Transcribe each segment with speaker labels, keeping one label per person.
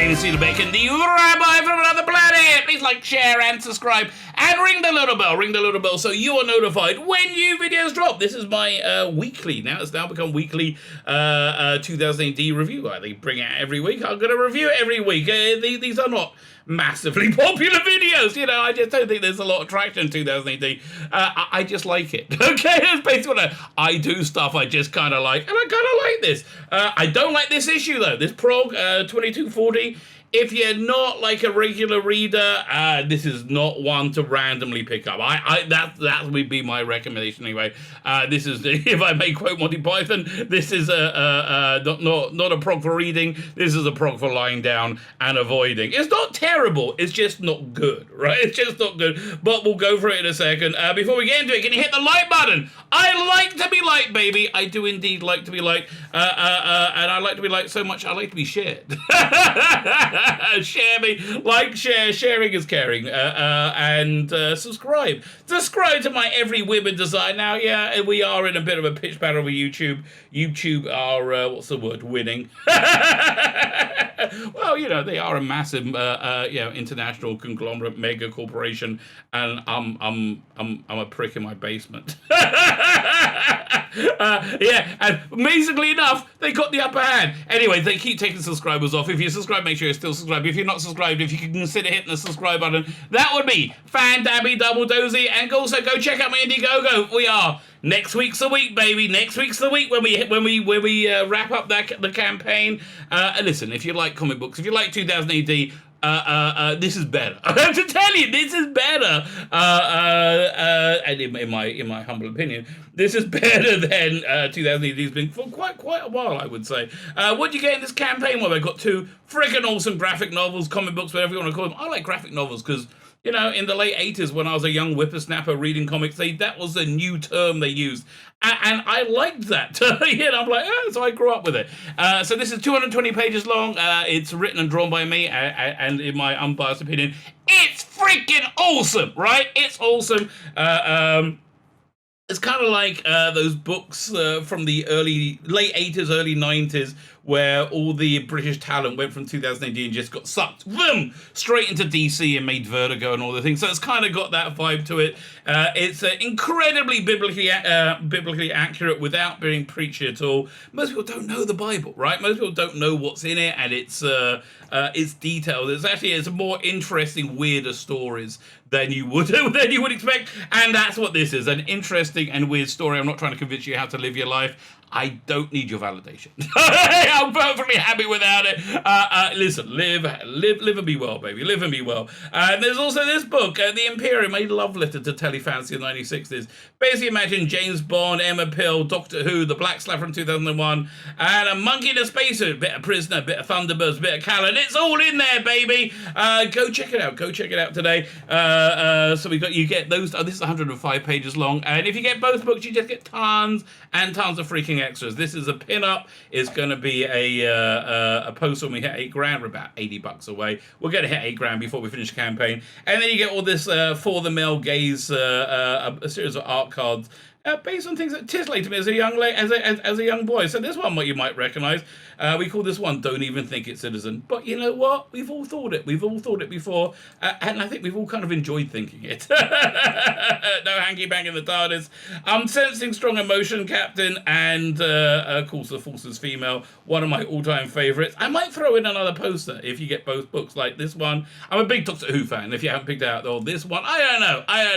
Speaker 1: Tzvi Lebetkin, the Rabbi from another planet. Please like, share, and subscribe, and ring the little bell, so you are notified when new videos drop. This is my weekly, it's now become weekly 2000AD review. They bring it out every week. I'm going to review it every week. These are not massively popular videos, I just don't think there's a lot of traction in 2000AD. I just like it. Okay, that's basically what I do stuff I just kind of like, and I kind of like this. I don't like this issue though, this Prog 2240. If you're not like a regular reader, this is not one to randomly pick up. That would be my recommendation anyway. This is, if I may quote Monty Python, this is not a prog for reading. This is a prog for lying down and avoiding. It's not terrible. It's just not good, right? It's just not good. But we'll go for it in a second. Before we get into it, can you hit the like button? I like to be liked, baby. I do indeed like to be liked. And I like to be liked so much, I like to be shared. Share me, like, share, sharing is caring, and subscribe to my every women design. Now, yeah, we are in a bit of a pitch battle with YouTube. YouTube are, what's the word, winning. Well, they are a massive, international conglomerate, mega corporation, and I'm a prick in my basement. And amazingly enough, they got the upper hand. Anyway, they keep taking subscribers off. If you subscribe, make sure you're still subscribed. If you're not subscribed, if you can consider hitting the subscribe button, that would be fan-dabby double dozy. And also go check out my Indiegogo. We are next week's the week, baby. Next week's the week when we wrap up the campaign. Listen, if you like comic books, if you like 2000AD. This is better. I have to tell you, this is better. And in my humble opinion, this is better than 2000AD's been for quite a while, I would say. What do you get in this campaign? Well, I got two freaking awesome graphic novels, comic books, whatever you want to call them. I like graphic novels because, in the late 80s when I was a young whippersnapper reading comics, that was a new term they used. And I liked that. I'm like, so I grew up with it. So this is 220 pages long. It's written and drawn by me, and in my unbiased opinion, it's freaking awesome, right? It's awesome. It's kind of like those books from the late 80s, early 90s, where all the British talent went from 2000AD and just got sucked, boom, straight into DC and made Vertigo and all the things. So it's kind of got that vibe to it. It's incredibly biblically accurate without being preachy at all. Most people don't know the Bible, right? Most people don't know what's in it, and it's detailed. It's more interesting, weirder stories than you would expect, and that's what this is, an interesting and weird story. I'm not trying to convince you how to live your life. I don't need your validation. I'm perfectly happy without it. Listen, live and be well, baby. Live and be well. And there's also this book, The Imperium, a love letter to telefantasy in the 1960s. Basically, imagine James Bond, Emma Pill, Doctor Who, The Black Slap from 2001, and a monkey in a spacesuit, bit of Prisoner, bit of Thunderbirds, bit of Callan. It's all in there, baby. Go check it out. Go check it out today. So you get those. This is 105 pages long, and if you get both books, you just get tons and tons of freaking extras. This is a pin-up. It's going to be a post when we hit $8 grand. We're about $80 away. We're going to hit $8 grand before we finish the campaign, and then you get all this for the male gaze, a series of art cards. Based on things that titillated me as a young boy. So this one, what you might recognise, we call this one "Don't Even Think It, Citizen." But you know what? We've all thought it. We've all thought it before, and I think we've all kind of enjoyed thinking it. No hanky bang in the TARDIS. I'm sensing strong emotion, Captain, and of course the Force is female. One of my all-time favourites. I might throw in another poster if you get both books, like this one. I'm a big Doctor Who fan. If you haven't picked out this one, I don't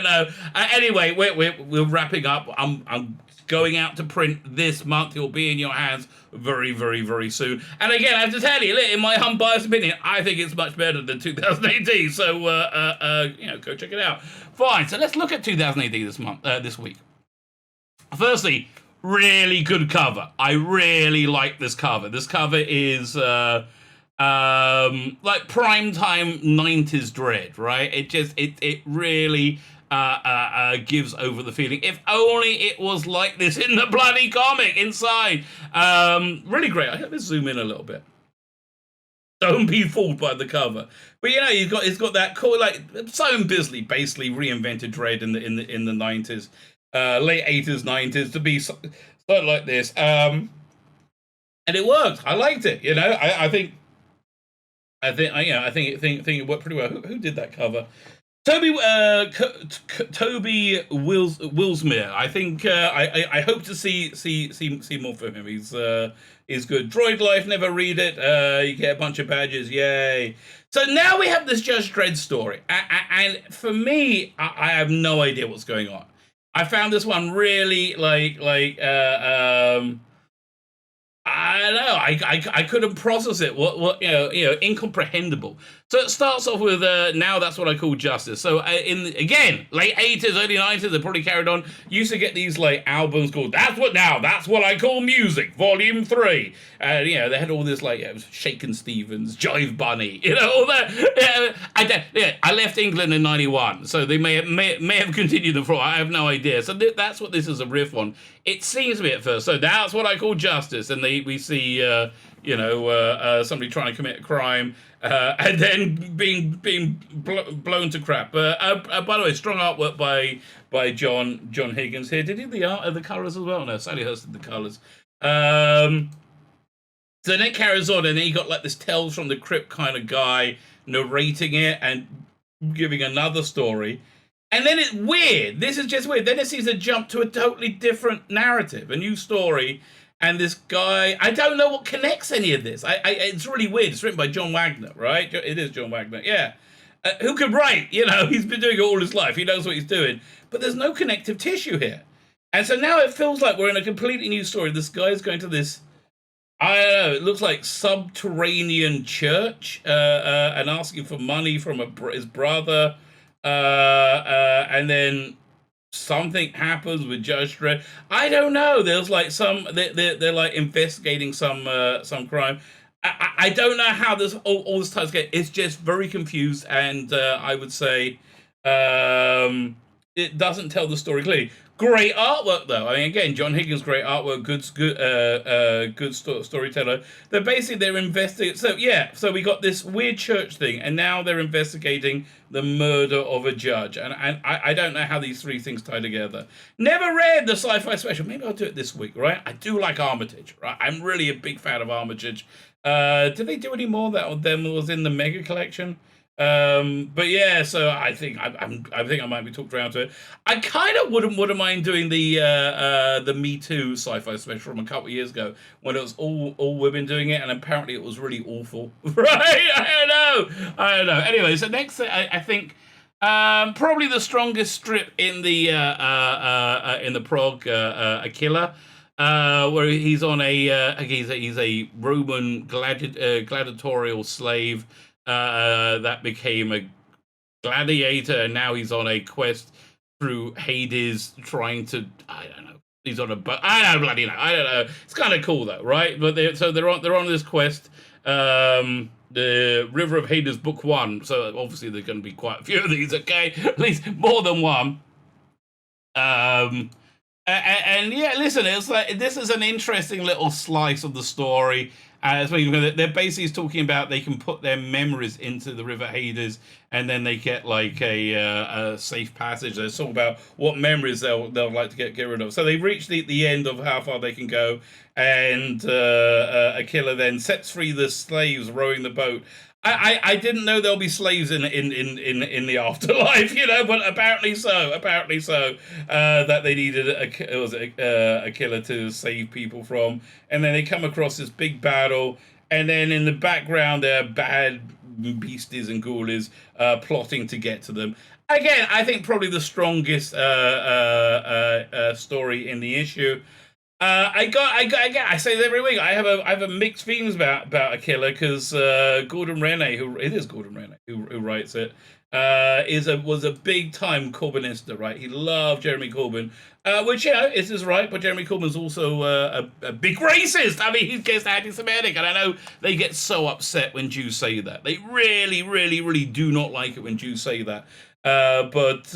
Speaker 1: know. Anyway, we're wrapping up. I'm going out to print this month. It'll be in your hands very, very, very soon. And again, I have to tell you, in my unbiased opinion, I think it's much better than 2000AD. So, go check it out. Fine. So let's look at 2000AD this week. Firstly, really good cover. I really like this cover. This cover is like primetime 90s Dredd, right? It really gives over the feeling. If only it was like this in the bloody comic inside. Really great. I hope let's zoom in a little bit. Don't be fooled by the cover. But it's got that cool, like Simon Bisley basically reinvented Dredd in the 90s, late 80s, 90s to be something like this. And it worked. I liked it. I think I think it worked pretty well. Who did that cover? Toby Wilsmere. I think I hope to see more from him. He's good. Droid Life, never read it. You get a bunch of badges, yay! So now we have this Judge Dredd story, and for me, I have no idea what's going on. I found this one really I don't know. I couldn't process it. What incomprehensible. So it starts off with now that's what I call justice. So in again late 80s, early 90s, they probably carried on. Used to get these like albums called that's what I call music, Volume 3. And they had all this like Shakin' Stevens, Jive Bunny, all that. I left England in '91, so they may have continued the fraud. I have no idea. So that's what this is a riff on. It seems to be at first. So that's what I call justice, and we see somebody trying to commit a crime. And then being blown to crap. By the way, strong artwork by John Higgins here. Did he do the art of the colours as well? No, Sally Hurst did the colours. So then it carries on, and then you got like this Tales from the Crypt kind of guy narrating it and giving another story. And then it's weird. This is just weird. Then it seems to jump to a totally different narrative, a new story. And this guy, I don't know what connects any of this. It's really weird. It's written by John Wagner, right? It is John Wagner, yeah. Who can write? He's been doing it all his life. He knows what he's doing. But there's no connective tissue here. And so now it feels like we're in a completely new story. This guy's going to this, I don't know, it looks like subterranean church and asking for money from his brother. And then something happens with Judge Dredd. I don't know. There's like they're like investigating some crime. I don't know how this all this ties together. It's just very confused, and I would say it doesn't tell the story clearly. Great artwork though. I mean, again, John Higgins, great artwork, good storyteller. They're investigating. So we got this weird church thing, and now they're investigating the murder of a judge, and I don't know how these three things tie together. Never read the sci-fi special. Maybe I'll do it this week, right? I do like Armitage, right? I'm really a big fan of Armitage. Did they do any more that them was in the Mega Collection? But yeah, so I think I might be talked around to it. I kind of wouldn't mind doing the Me Too sci-fi special from a couple of years ago when it was all women doing it, and apparently it was really awful. Right? I don't know. Anyway, so next I think probably the strongest strip in the prog, Aquila. Where he's on he's a Roman gladiatorial slave that became a gladiator, and now he's on a quest through Hades, trying to, I don't know, he's on a boat. I don't bloody know. I don't know. It's kind of cool though, right? But they're on this quest. The River of Hades, Book 1. So obviously there's going to be quite a few of these. Okay, at least more than one. And yeah, listen, it's like this is an interesting little slice of the story. They're basically talking about they can put their memories into the River Hades, and then they get like a safe passage. They're talking about what memories they'll like to get rid of. So they've reached the end of how far they can go, and Aquila then sets free the slaves rowing the boat. I didn't know there'll be slaves in the afterlife, but apparently so. That they needed a killer to save people from, and then they come across this big battle, and then in the background there are bad beasties and ghoulies plotting to get to them. Again, I think probably the strongest story in the issue. I say this every week. I have a mixed feelings about Aquila because Gordon Rene, who writes it, was a big time Corbynista, right? He loved Jeremy Corbyn, which is his right, but Jeremy Corbyn's also a big racist. I mean, he's just anti-Semitic, and I know they get so upset when Jews say that. They really, really, really do not like it when Jews say that. But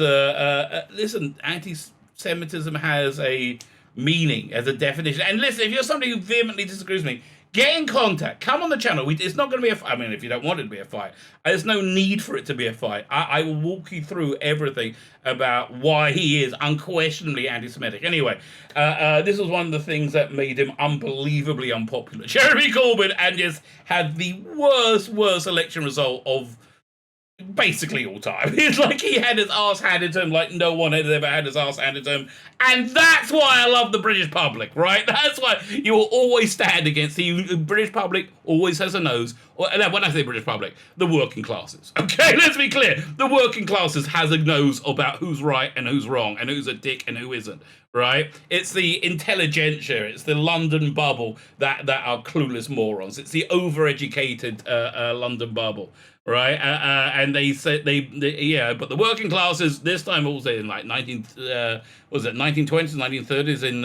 Speaker 1: listen, anti-Semitism has a meaning, as a definition. And listen, if you're somebody who vehemently disagrees with me, get in contact. Come on the channel. It's not going to be a fight. I mean, if you don't want it to be a fight, there's no need for it to be a fight. I will walk you through everything about why he is unquestionably anti-Semitic. Anyway, this was one of the things that made him unbelievably unpopular. Jeremy Corbyn, and just had the worst election result of basically all time. It's like he had his ass handed to him like no one had ever had his ass handed to him. And that's why I love the British public, right? That's why you will always stand against the British public, always has a nose. When I say British public, the working classes. Okay, let's be clear. The working classes has a nose about who's right and who's wrong and who's a dick and who isn't, right? It's the intelligentsia, it's the London bubble that are clueless morons. It's the overeducated London bubble. Right, and they said but the working classes this time also in like 1920s, 1930s in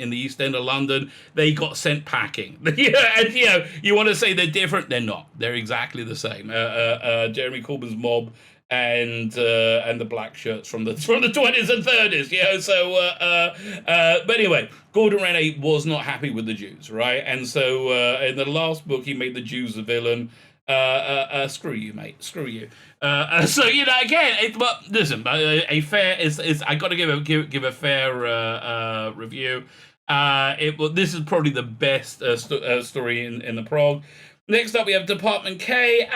Speaker 1: the East End of London, they got sent packing. And you want to say they're different? They're not. They're exactly the same. Jeremy Corbyn's mob and the black shirts from the 20s and 30s. But anyway, Gordon Rennie was not happy with the Jews, right? And so in the last book, he made the Jews the villain. Screw you, mate. Screw you. So again, but listen, a fair is I got to give a fair review. This is probably the best story in the prog. Next up, we have Department K.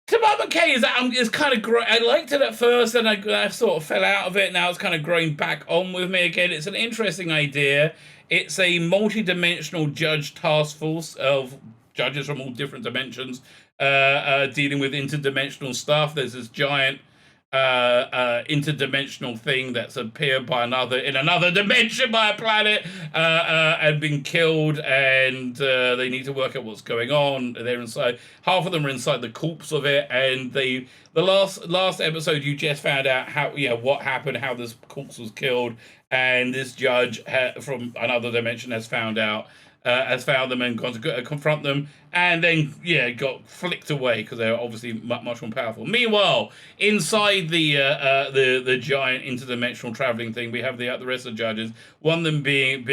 Speaker 1: Department K is kind of great. I liked it at first, and I sort of fell out of it. Now it's kind of growing back on with me again. It's an interesting idea. It's a multi-dimensional judge task force of judges from all different dimensions dealing with interdimensional stuff. There's this giant interdimensional thing that's appeared in another dimension by a planet and been killed, and they need to work out what's going on. They're inside. Half of them are inside the corpse of it, and the last episode you just found out what happened, how this corpse was killed. And this judge from another dimension has found them and gone to confront them, and then got flicked away because they're obviously much more powerful. Meanwhile, inside the giant interdimensional traveling thing, we have the rest of the judges. One of them being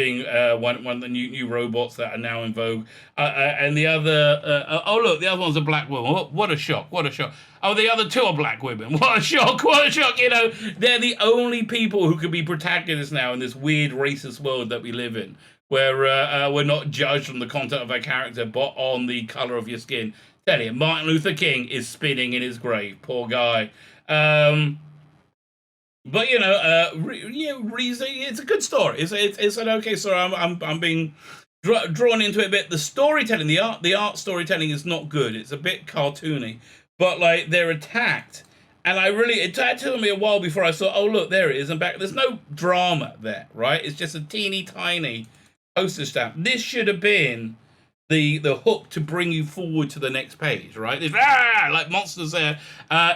Speaker 1: one of the new robots that are now in vogue, and the other look, the other one's a black woman. What a shock! What a shock! Oh, the other two are black women. What a shock! What a shock! They're the only people who could be protagonists now in this weird racist world that we live in, where we're not judged on the content of our character, but on the color of your skin. Tell you, Martin Luther King is spinning in his grave. Poor guy. But it's a good story. It's an okay story. I'm being drawn into it a bit. The storytelling, the art storytelling is not good. It's a bit cartoony. But like they're attacked, and it took me a while before I saw, oh look, there it is, and back. There's no drama there, right? It's just a teeny tiny postage stamp. This should have been the hook to bring you forward to the next page, right? It's like monsters there.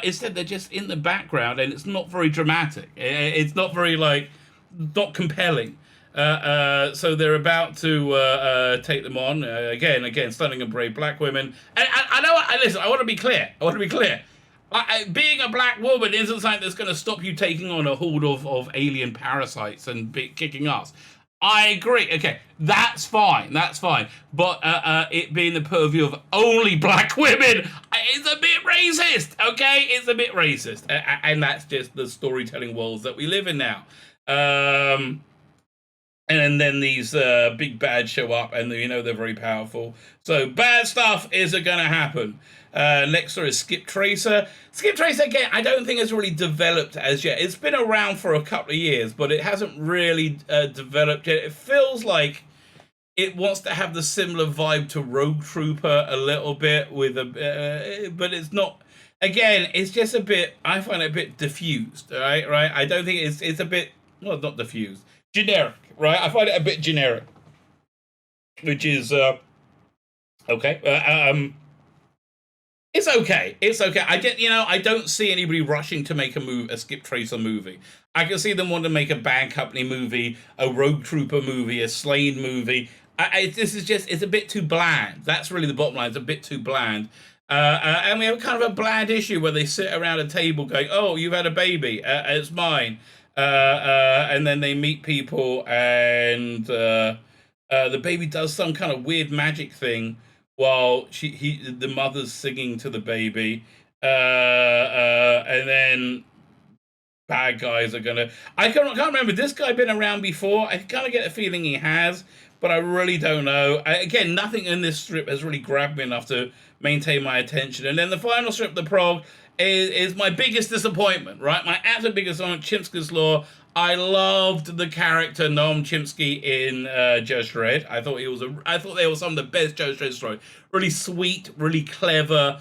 Speaker 1: Instead, they're just in the background, and it's not very dramatic. It's not very not compelling. So they're about to take them on again, stunning and brave black women. And I know. Listen, I want to be clear. Being a black woman isn't something that's going to stop you taking on a horde of alien parasites and kicking ass. I agree. Okay, that's fine. But it being the purview of only black women is a bit racist. Okay, it's a bit racist, and that's just the storytelling worlds that we live in now. And then these big bads show up, and they're very powerful. So bad stuff isn't going to happen. Next story is Skip Tracer. Skip Tracer, again, I don't think it's really developed as yet. It's been around for a couple of years, but it hasn't really developed yet. It feels like it wants to have the similar vibe to Rogue Trooper a little bit, but it's not. Again, it's just a bit. I find it a bit diffused. Right. I don't think it's a bit. Well, not diffused. Generic. Right. I find it a bit generic, which is okay. It's okay. I don't see anybody rushing to make a Skip Tracer movie. I can see them want to make a Bad Company movie, a Rogue Trooper movie, a Slane movie. It's a bit too bland. That's really the bottom line. It's a bit too bland. And we have kind of a bland issue where they sit around a table going, oh, you've had a baby. It's mine. And then they meet people and The baby does some kind of weird magic thing while the mother's singing to the baby, and then bad guys are gonna. I can't remember. This guy been around before? I kind of get a feeling he has, but I really don't know. Again, nothing in this strip has really grabbed me enough to maintain my attention. And then the final strip, the prog, is my biggest disappointment. Right, my absolute biggest disappointment. Chimsky's Law. I loved the character Noam Chomsky in Judge Dredd. I thought they were some of the best Judge Dredd stories. Really sweet, really clever,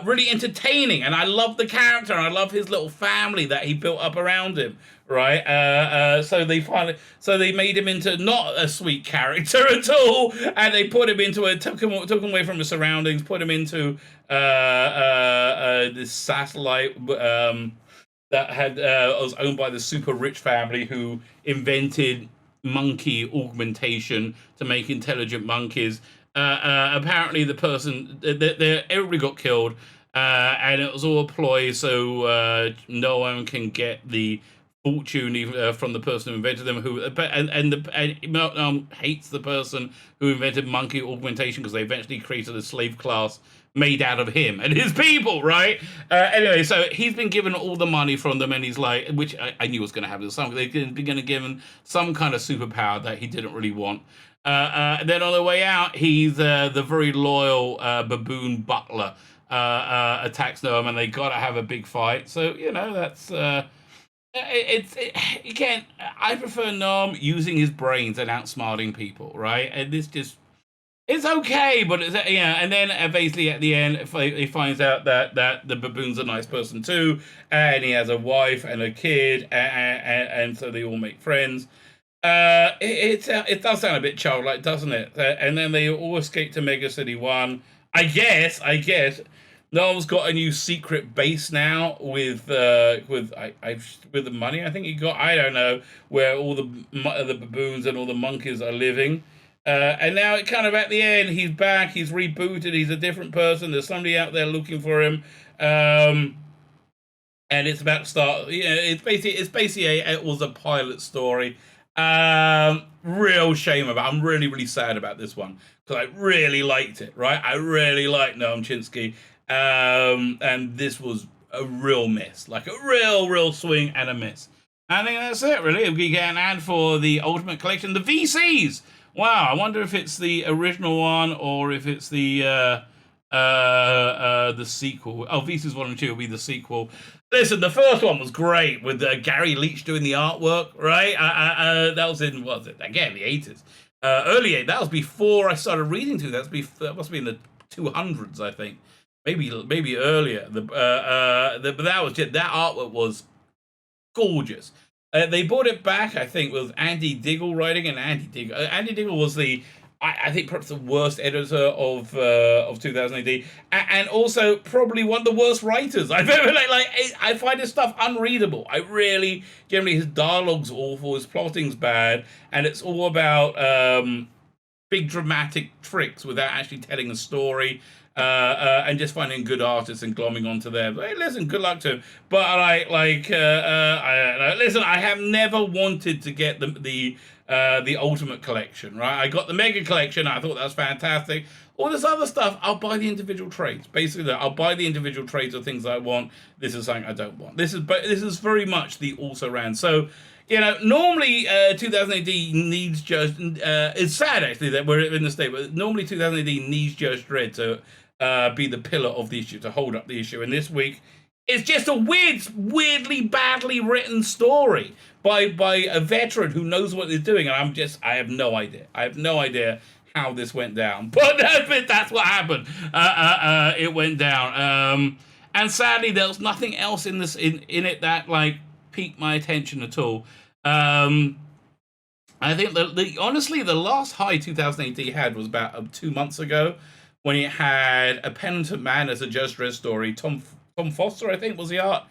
Speaker 1: really entertaining, and I love the character. And I love his little family that he built up around him. Right, so they made him into not a sweet character at all, and they put him into took him away from his surroundings, put him into this satellite. That was owned by the super rich family who invented monkey augmentation to make intelligent monkeys. Apparently, the person, everybody got killed, and it was all a ploy so no one can get the fortune from the person who invented them. And hates the person who invented monkey augmentation because they eventually created a slave class made out of him and his people, right? Anyway, so he's been given all the money from them, and he's like, which I knew was going to happen. They're going to give him some kind of superpower that he didn't really want. And then on the way out, he's the very loyal baboon butler attacks Noam, and they got to have a big fight. So that's again, I prefer Noam using his brains and outsmarting people, right? And this just. It's okay, but and then basically at the end, he finds out that the baboon's a nice person too, and he has a wife and a kid, and so they all make friends. It does sound a bit childlike, doesn't it? And then they all escape to Mega City 1. I guess. Noel's got a new secret base now with the money I think he got. I don't know where all the baboons and all the monkeys are living. And now it kind of at the end, he's back, he's rebooted, he's a different person. There's somebody out there looking for him, and it's about to start. It's basically it was a pilot story. Real shame about. I'm really really sad about this one because I really liked it. Right, I really liked Noam Chomsky, and this was a real miss, like a real swing and a miss. I think that's it. Really, we get an ad for the Ultimate Collection, the VCs. Wow, I wonder if it's the original one or if it's the sequel. Oh, VCs 1 and 2 will be the sequel. Listen, the first one was great with Gary Leach doing the artwork, right? That was in, what was it? Again, the 80s. Early 80s. That was before I started reading to. That must be in the 200s, I think. Maybe earlier. But that was just, that artwork was gorgeous. They brought it back, I think, with Andy Diggle writing, and Andy Diggle was I think perhaps the worst editor of 2000 AD, and also probably one of the worst writers I've ever I find his stuff unreadable. I really generally his dialogue's awful, his plotting's bad, and it's all about big dramatic tricks without actually telling a story. And just finding good artists and glomming onto them. Hey, listen, good luck to him. But listen, I have never wanted to get the Ultimate Collection, right? I got the Mega Collection. I thought that was fantastic. All this other stuff, I'll buy the individual trades. Basically, I'll buy the individual trades of things I want. This is something I don't want. This is very much the also ran. So. Normally 2000 AD needs Judge. It's sad actually that we're in the state, but normally 2000 AD needs Judge Dredd to be the pillar of the issue, to hold up the issue. And this week, it's just a weirdly badly written story by a veteran who knows what he's doing. And I have no idea. I have no idea how this went down, but that's what happened. It went down, and sadly, there was nothing else in it that piqued my attention at all. I think honestly, the last high 2000 AD had was about 2 months ago, when it had A Penitent Man as a Judge Dredd story. Tom Foster, I think, was the art.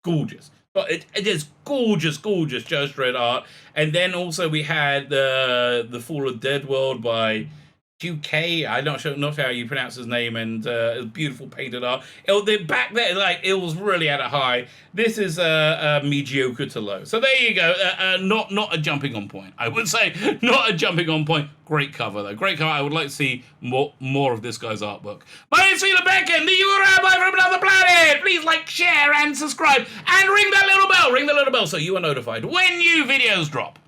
Speaker 1: Gorgeous. But it is gorgeous Judge Dredd art. And then also we had the Fall of Dead World by UK, I'm not sure how you pronounce his name, and beautiful painted art. Back there, like, it was really at a high. This is mediocre to low. So there you go. Not a jumping on point, I would say. Not a jumping on point. Great cover, though. Great cover. I would like to see more of this guy's artwork. My name's Tzvi Lebetkin, the Rabbi from another planet. Please like, share, and subscribe. And ring that little bell. Ring the little bell so you are notified when new videos drop.